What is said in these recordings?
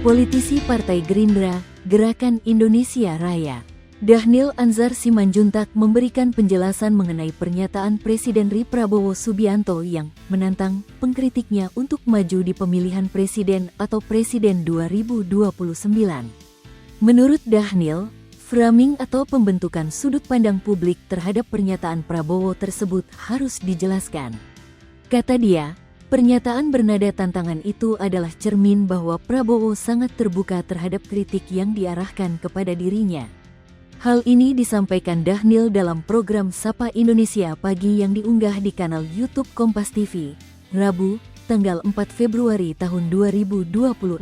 Politisi Partai Gerindra, Gerakan Indonesia Raya, Dhanil Anzar Simanjuntak memberikan penjelasan mengenai pernyataan Presiden RI Prabowo Subianto yang menantang pengkritiknya untuk maju di pemilihan presiden atau presiden 2029. Menurut Dhanil, framing atau pembentukan sudut pandang publik terhadap pernyataan Prabowo tersebut harus dijelaskan. Kata dia, pernyataan bernada tantangan itu adalah cermin bahwa Prabowo sangat terbuka terhadap kritik yang diarahkan kepada dirinya. Hal ini disampaikan Dhanil dalam program Sapa Indonesia Pagi yang diunggah di kanal YouTube Kompas TV, Rabu, tanggal 4 Februari tahun 2026.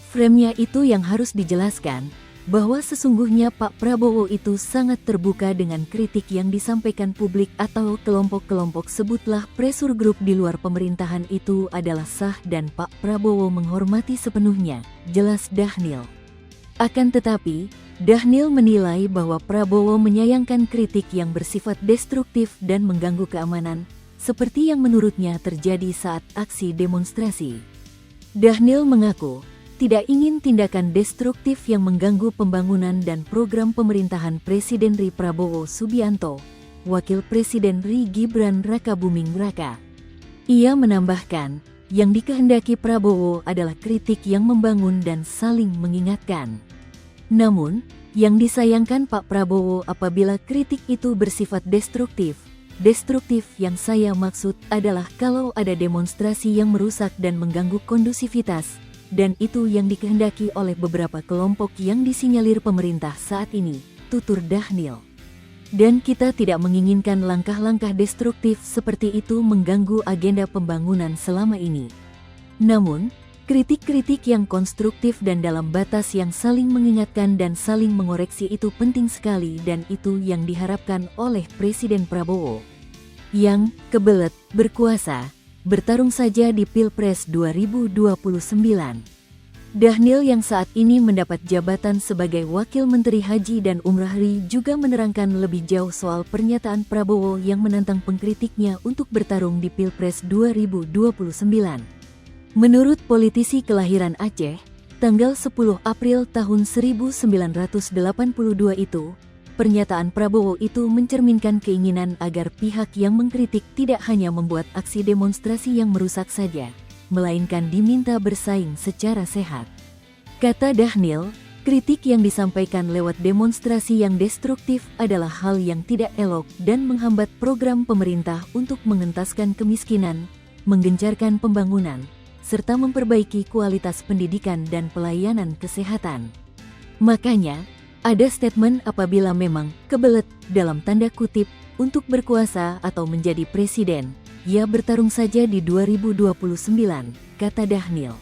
Frame-nya itu yang harus dijelaskan, bahwa sesungguhnya Pak Prabowo itu sangat terbuka dengan kritik yang disampaikan publik atau kelompok-kelompok, sebutlah pressure group di luar pemerintahan, itu adalah sah dan Pak Prabowo menghormati sepenuhnya, jelas Dhanil. Akan tetapi, Dhanil menilai bahwa Prabowo menyayangkan kritik yang bersifat destruktif dan mengganggu keamanan, seperti yang menurutnya terjadi saat aksi demonstrasi. Dhanil mengaku tidak ingin tindakan destruktif yang mengganggu pembangunan dan program pemerintahan Presiden RI Prabowo Subianto, Wakil Presiden RI Gibran Rakabuming Raka. Ia menambahkan, yang dikehendaki Prabowo adalah kritik yang membangun dan saling mengingatkan. Namun, yang disayangkan Pak Prabowo apabila kritik itu bersifat destruktif. Destruktif yang saya maksud adalah kalau ada demonstrasi yang merusak dan mengganggu kondusivitas, dan itu yang dikehendaki oleh beberapa kelompok yang disinyalir pemerintah saat ini, tutur Dhanil. Dan kita tidak menginginkan langkah-langkah destruktif seperti itu mengganggu agenda pembangunan selama ini. Namun, kritik-kritik yang konstruktif dan dalam batas yang saling mengingatkan dan saling mengoreksi itu penting sekali, dan itu yang diharapkan oleh Presiden Prabowo yang kebelet berkuasa, bertarung saja di Pilpres 2029. Dhanil yang saat ini mendapat jabatan sebagai Wakil Menteri Haji dan Umrah RI juga menerangkan lebih jauh soal pernyataan Prabowo yang menantang pengkritiknya untuk bertarung di Pilpres 2029. Menurut politisi kelahiran Aceh, tanggal 10 April tahun 1982 itu, pernyataan Prabowo itu mencerminkan keinginan agar pihak yang mengkritik tidak hanya membuat aksi demonstrasi yang merusak saja, melainkan diminta bersaing secara sehat. Kata Dhanil, kritik yang disampaikan lewat demonstrasi yang destruktif adalah hal yang tidak elok dan menghambat program pemerintah untuk mengentaskan kemiskinan, menggencarkan pembangunan, serta memperbaiki kualitas pendidikan dan pelayanan kesehatan. Makanya, ada statement apabila memang kebelet dalam tanda kutip untuk berkuasa atau menjadi presiden, ya bertarung saja di 2029, kata Dhanil.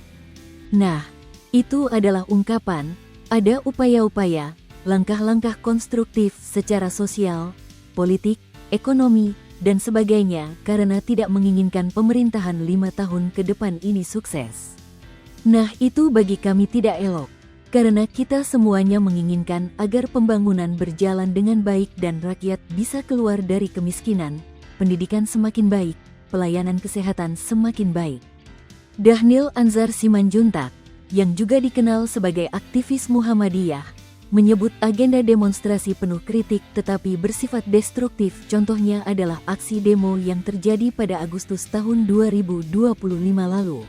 Nah, itu adalah ungkapan, ada upaya-upaya, langkah-langkah konstruktif secara sosial, politik, ekonomi, dan sebagainya karena tidak menginginkan pemerintahan 5 tahun ke depan ini sukses. Nah, itu bagi kami tidak elok. Karena kita semuanya menginginkan agar pembangunan berjalan dengan baik dan rakyat bisa keluar dari kemiskinan, pendidikan semakin baik, pelayanan kesehatan semakin baik. Dhanil Anzar Simanjuntak, yang juga dikenal sebagai aktivis Muhammadiyah, menyebut agenda demonstrasi penuh kritik tetapi bersifat destruktif. Contohnya adalah aksi demo yang terjadi pada Agustus tahun 2025 lalu.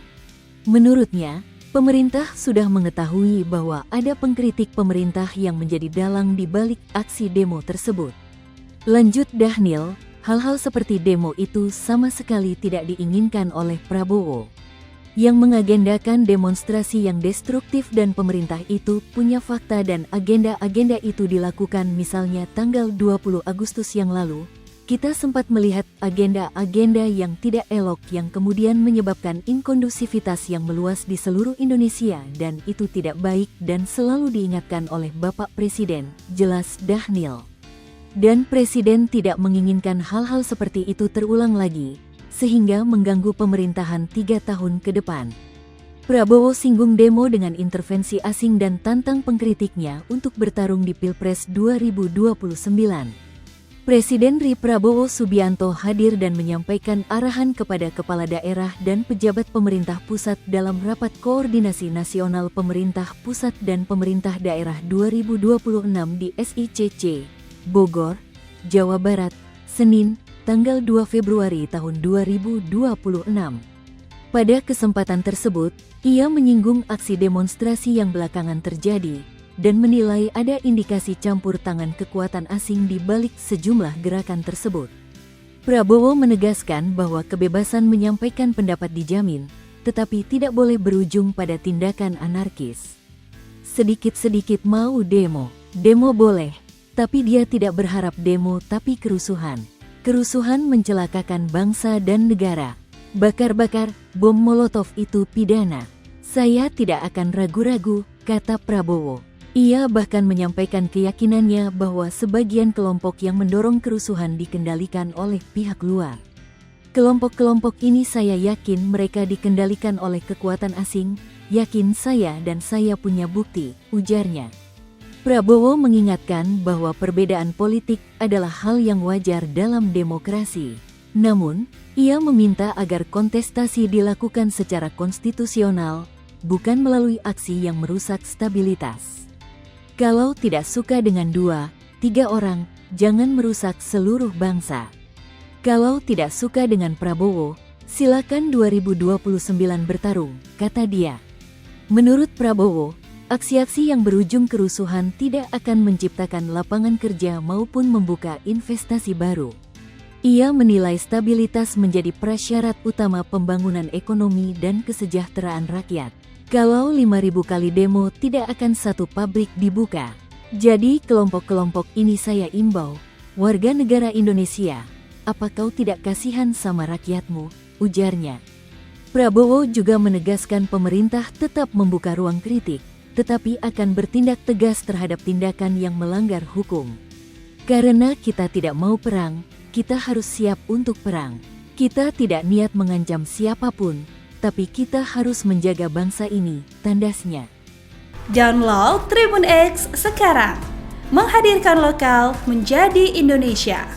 Menurutnya, pemerintah sudah mengetahui bahwa ada pengkritik pemerintah yang menjadi dalang di balik aksi demo tersebut. Lanjut Dhanil, hal-hal seperti demo itu sama sekali tidak diinginkan oleh Prabowo. Yang mengagendakan demonstrasi yang destruktif dan pemerintah itu punya fakta dan agenda-agenda itu dilakukan. Misalnya tanggal 20 Agustus yang lalu, kita sempat melihat agenda-agenda yang tidak elok yang kemudian menyebabkan inkondusivitas yang meluas di seluruh Indonesia, dan itu tidak baik dan selalu diingatkan oleh Bapak Presiden, jelas Dhanil. Dan Presiden tidak menginginkan hal-hal seperti itu terulang lagi, sehingga mengganggu pemerintahan 3 tahun ke depan. Prabowo singgung demo dengan intervensi asing dan tantang pengkritiknya untuk bertarung di Pilpres 2029. Presiden RI Prabowo Subianto hadir dan menyampaikan arahan kepada kepala daerah dan pejabat pemerintah pusat dalam rapat koordinasi nasional pemerintah pusat dan pemerintah daerah 2026 di SICC, Bogor, Jawa Barat, Senin, tanggal 2 Februari tahun 2026. Pada kesempatan tersebut, ia menyinggung aksi demonstrasi yang belakangan terjadi dan menilai ada indikasi campur tangan kekuatan asing di balik sejumlah gerakan tersebut. Prabowo menegaskan bahwa kebebasan menyampaikan pendapat dijamin, tetapi tidak boleh berujung pada tindakan anarkis. Sedikit-sedikit mau demo boleh, tapi dia tidak berharap demo tapi kerusuhan. Kerusuhan mencelakakan bangsa dan negara. Bakar-bakar, bom Molotov itu pidana. Saya tidak akan ragu-ragu, kata Prabowo. Ia bahkan menyampaikan keyakinannya bahwa sebagian kelompok yang mendorong kerusuhan dikendalikan oleh pihak luar. Kelompok-kelompok ini saya yakin mereka dikendalikan oleh kekuatan asing, yakin saya dan saya punya bukti, ujarnya. Prabowo mengingatkan bahwa perbedaan politik adalah hal yang wajar dalam demokrasi. Namun, ia meminta agar kontestasi dilakukan secara konstitusional, bukan melalui aksi yang merusak stabilitas. Kalau tidak suka dengan 2-3 orang, jangan merusak seluruh bangsa. Kalau tidak suka dengan Prabowo, silakan 2029 bertarung, kata dia. Menurut Prabowo, aksi-aksi yang berujung kerusuhan tidak akan menciptakan lapangan kerja maupun membuka investasi baru. Ia menilai stabilitas menjadi prasyarat utama pembangunan ekonomi dan kesejahteraan rakyat. Kalau 5.000 kali demo tidak akan satu pabrik dibuka. Jadi kelompok-kelompok ini saya imbau, warga negara Indonesia, apa kau tidak kasihan sama rakyatmu, ujarnya. Prabowo juga menegaskan pemerintah tetap membuka ruang kritik, tetapi akan bertindak tegas terhadap tindakan yang melanggar hukum. Karena kita tidak mau perang, kita harus siap untuk perang. Kita tidak niat mengancam siapapun, tapi kita harus menjaga bangsa ini, tandasnya. Download Tribun X sekarang, menghadirkan lokal menjadi Indonesia.